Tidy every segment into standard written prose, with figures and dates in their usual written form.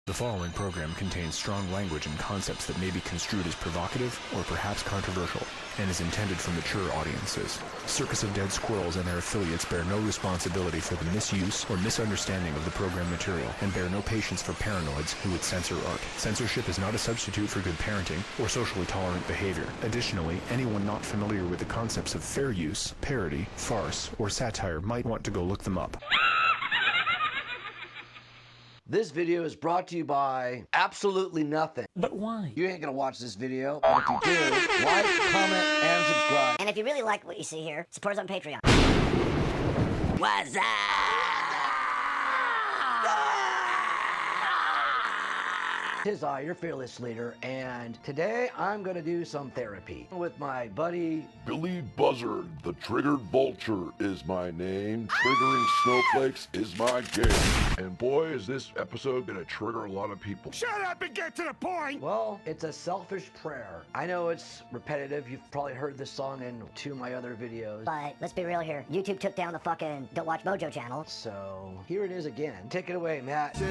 The following program contains strong language and concepts that may be construed as provocative or perhaps controversial, and is intended for mature audiences. Circus of Dead Squirrels and their affiliates bear no responsibility for the misuse or misunderstanding of the program material, and bear no patience for paranoids who would censor art. Censorship is not a substitute for good parenting or socially tolerant behavior. Additionally, anyone not familiar with the concepts of fair use, parody, farce, or satire might want to go look them up. This video is brought to you by absolutely nothing. But why? You ain't gonna watch this video, but if you do, like, comment, and subscribe. And if you really like what you see here, support us on Patreon. What's up? Tis I, your fearless leader, and today I'm gonna do some therapy with my buddy Billy Buzzard, the triggered vulture is my name. Triggering snowflakes is my game. And boy, is this episode gonna trigger a lot of people. Shut up and get to the point! Well, it's a selfish prayer. I know it's repetitive. You've probably heard this song in two of my other videos. But let's be real here. YouTube took down the fucking Don't Watch Mojo channel. So here it is again. Take it away, Matt.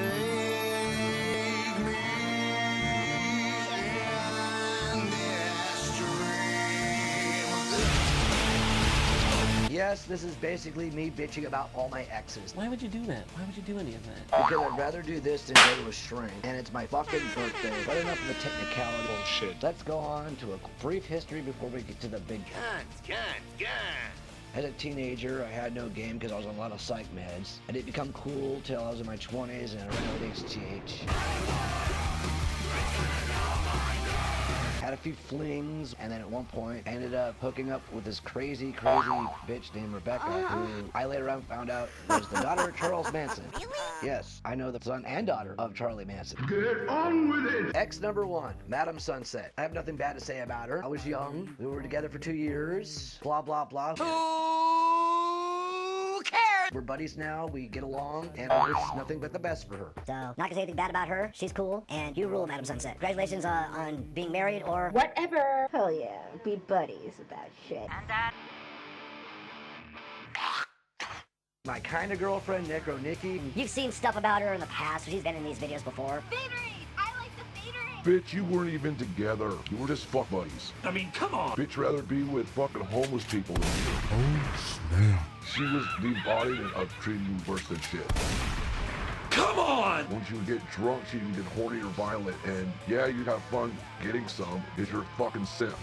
Yes, this is basically me bitching about all my exes. Why would you do that? Why would you do any of that? Because I'd rather do this than go to a shrink. And it's my fucking birthday. But enough of the technicality. Bullshit. Let's go on to a brief history before we get to the big Guns. As a teenager, I had no game because I was on a lot of psych meds. I didn't become cool till I was in my 20s and I ran with HTTH. Had a few flings, and then at one point, I ended up hooking up with this crazy bitch named Rebecca, who I later on found out was the daughter of Charles Manson. Yes, I know the son and daughter of Charlie Manson. Get on with it! Ex number one, Madam Sunset. I have nothing bad to say about her. I was young. We were together for 2 years. Blah, blah, blah. Who cares? We're buddies now. We get along, and I wish nothing but the best for her. So, not gonna say anything bad about her. She's cool, and you rule, Madam Sunset. Congratulations on being married or whatever. Hell yeah, be buddies about shit. My kind of girlfriend, Necro Nicki. You've seen stuff about her in the past. She's been in these videos before. Favorite! I like the favorite! Bitch, you weren't even together. You were just fuck buddies. I mean, come on! Bitch rather be with fucking homeless people than you. Oh, snap. She was the embodiment of treating you worse than shit. Come on! When she would get drunk, she would get horny or violent, and yeah, you'd have fun getting some, is your fucking simp.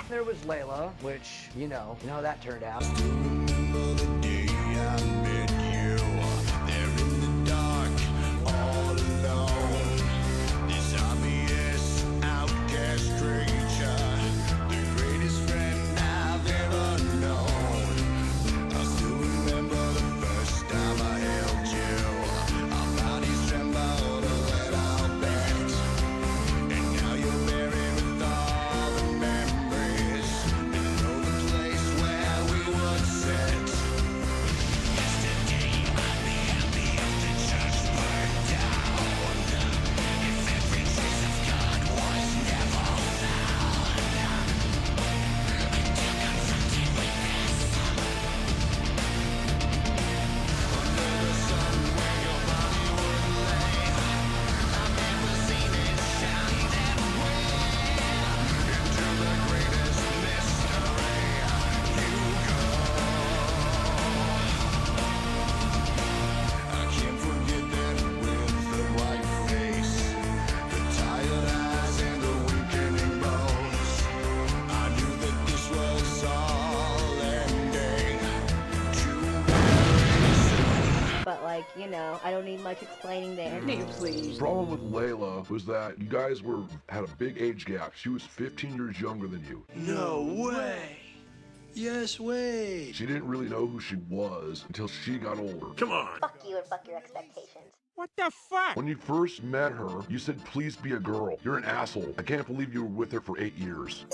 There was Layla, which, you know how that turned out. You know, I don't need much explaining there. Nigga, please. The problem with Layla was that you guys had a big age gap. She was 15 years younger than you. No way! Yes way! She didn't really know who she was until she got older. Come on! Fuck you and fuck your expectations. What the fuck? When you first met her, you said, please be a girl. You're an asshole. I can't believe you were with her for 8 years.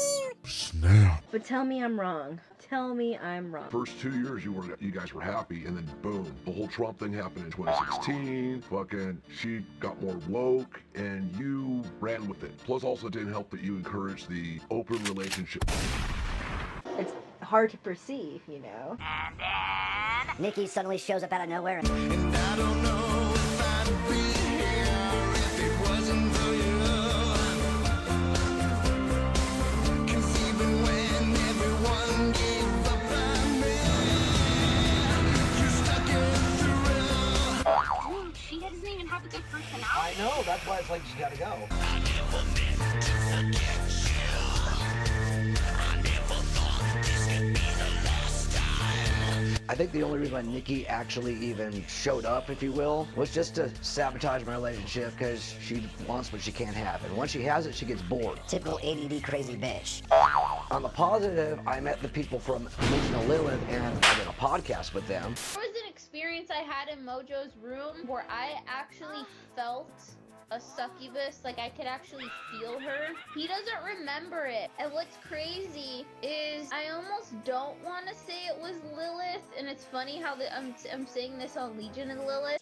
Snap. But tell me I'm wrong. Tell me I'm wrong. First 2 years, you guys were happy, and then boom, the whole Trump thing happened in 2016. Fucking, she got more woke, and you ran with it. Plus, also it didn't help that you encouraged the open relationship. It's hard to perceive, you know. And then Nicki suddenly shows up out of nowhere. And I don't know if I'd be here. have a good personality. I know, that's why it's like she's gotta go. I think the only reason why Nicki actually even showed up, if you will, was just to sabotage my relationship because she wants what she can't have. And once she has it, she gets bored. Typical ADD crazy bitch. On the positive, I met the people from Lilith and I did a podcast with them. There was an experience I had in Mojo's room where I actually felt a succubus, like I could actually feel her. He doesn't remember it. And what's crazy is I almost don't want to say it was Lilith, and it's funny how I'm saying this on Legion and Lilith.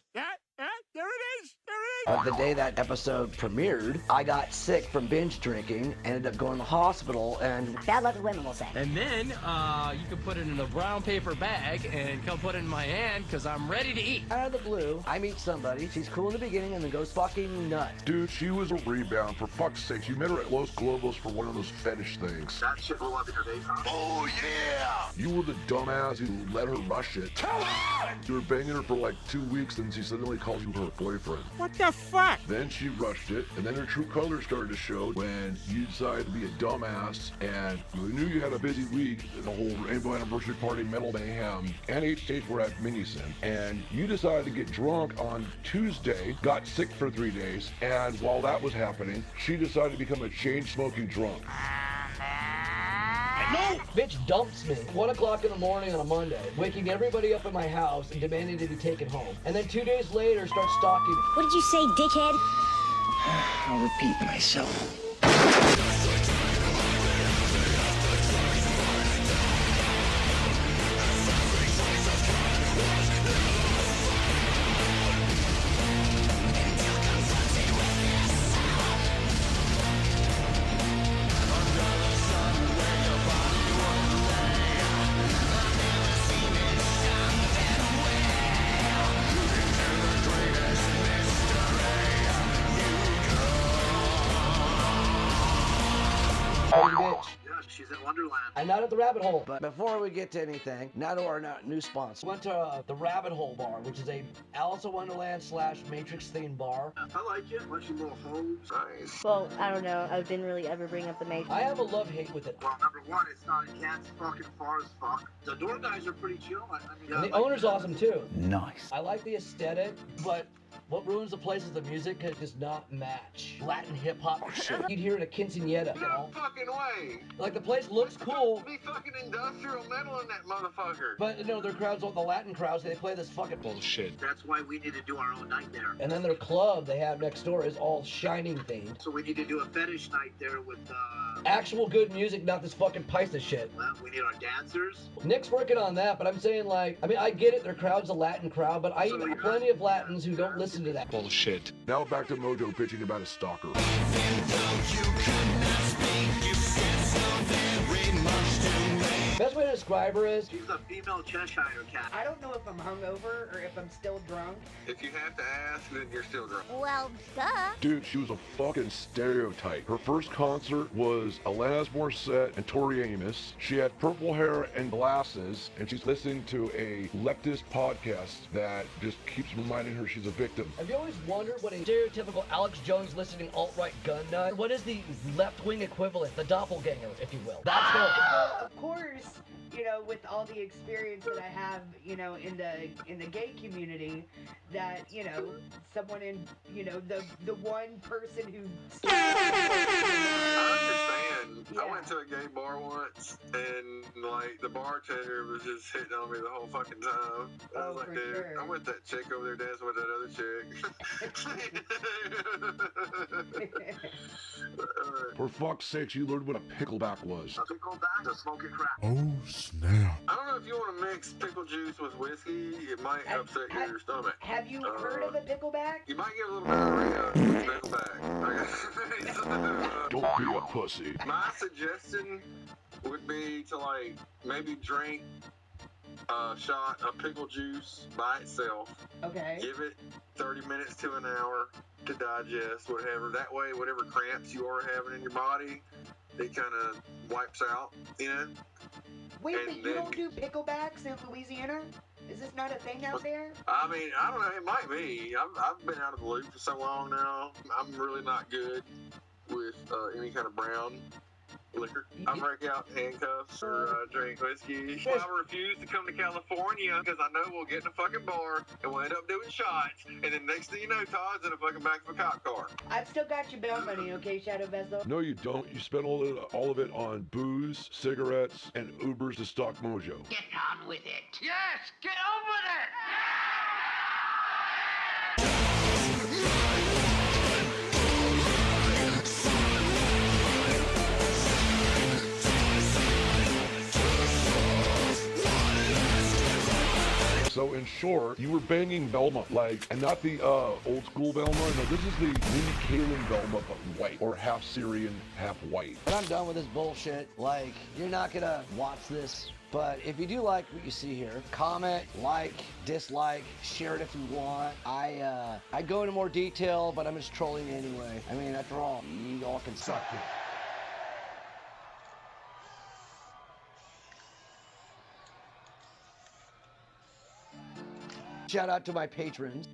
There it is! There it is! But the day that episode premiered, I got sick from binge drinking, ended up going to the hospital, and Bad luck with women, we'll say. And then, you can put it in a brown paper bag and come put it in my hand, because I'm ready to eat. out of the blue, I meet somebody, she's cool in the beginning, and then goes fucking nuts. Dude, she was a rebound. For fuck's sake, you met her at Los Globos for one of those fetish things. That shit blew up in your face, huh? Oh, yeah! You were the dumbass who let her rush it. Come on! You were banging her for like 2 weeks, and she suddenly calls you her boyfriend. What the fuck? Then she rushed it, and then her true colors started to show when you decided to be a dumbass, and we knew you had a busy week, the whole Rainbow Anniversary Party, Metal Mayhem, and HTTH were at Minicin, and you decided to get drunk on Tuesday, got sick for 3 days, and while that was happening, she decided to become a chain-smoking drunk. No! Bitch dumps me 1 o'clock in the morning on a Monday, waking everybody up in my house and demanding to be taken home. And then 2 days later starts stalking me. What did you say, dickhead? I'll repeat myself. Bitch. Yeah, she's in Wonderland. I'm not at the Rabbit Hole. But before we get to anything, now to our new sponsor. Went to the Rabbit Hole Bar, which is a Alice in Wonderland / Matrix themed bar. I like it. Bunch of little hoes. Nice. Well, I don't know. I didn't really ever bring up the Matrix. I have a love-hate with it. Well, number one, it's not a cat's fucking far as fuck. The door guys are pretty chill. I mean, And the owner's awesome too. Nice. I like the aesthetic, but what ruins the place is the music because it does not match Latin hip-hop shit you'd hear in a quinceañera. You No know? fucking way. Like the place looks cool, Be fucking industrial metal in that motherfucker. but no, their crowds, all the Latin crowds, they play this fucking bullshit. That's why we need to do our own night there. And then their club they have next door is all Shining themed. So we need to do a fetish night there with, Actual good music, not this fucking piece of shit. well, we need our dancers. Nick's working on that, but I'm saying like, I mean, I get it, their crowd's a Latin crowd, but I So know you're plenty not- of Latins who don't listen to that. Bullshit. Now back to Mojo bitching about a stalker. Best way to describe her is, She's a female Cheshire cat. I don't know if I'm hungover or if I'm still drunk. If you have to ask, then you're still drunk. Well, duh. Dude, she was a fucking stereotype. Her first concert was Alanis Morissette and Tori Amos. She had purple hair and glasses, and she's listening to a leftist podcast that just keeps reminding her she's a victim. have you always wondered what a stereotypical Alex Jones listening alt-right gun nut, what is the left-wing equivalent, the doppelganger, if you will? That's her. Of course, you know, with all the experience that I have, you know, in the gay community, that, you know, someone in, you know, the one person who I understand. Yeah. I went to a gay bar once, and like the bartender was just hitting on me the whole fucking time. I was Oh, like, for dude, sure. I'm with that chick over there dancing with that other chick. For fuck's sake, you learned what a pickleback was. A pickleback to smoking crack. Oh, snap. I don't know if you want to mix pickle juice with whiskey. It might upset your stomach. have you heard of a pickleback? You might get a little diarrhea with pickleback. Don't be a pussy. My suggestion would be to like maybe drink a shot of pickle juice by itself. Okay. Give it 30 minutes to an hour to digest, whatever. That way, whatever cramps you are having in your body, it kind of wipes out, you know? Wait, and but you then- don't do picklebacks in Louisiana? Is this not a thing out there? I mean, I don't know. It might be. I've been out of the loop for so long now. I'm really not good with any kind of brown liquor. I break out handcuffs or drink whiskey. I refuse to come to California because I know we'll get in a fucking bar and we'll end up doing shots. And then next thing you know, Todd's in a fucking back of a cop car. I've still got your bail money, okay, Shadow Vessel? No, you don't. You spend all of it on booze, cigarettes, and Ubers to stock Mojo. Get on with it. Yes, get on with it! So in short, you were banging Velma, like, and not the old school Velma. No, this is the Minnie Kaling Velma, but white, or half Syrian, half white. But I'm done with this bullshit. Like, you're not gonna watch this. But if you do like what you see here, comment, like, dislike, share it if you want. I go into more detail, but I'm just trolling you anyway. I mean, after all, you all can suck it. Shout out to my patrons.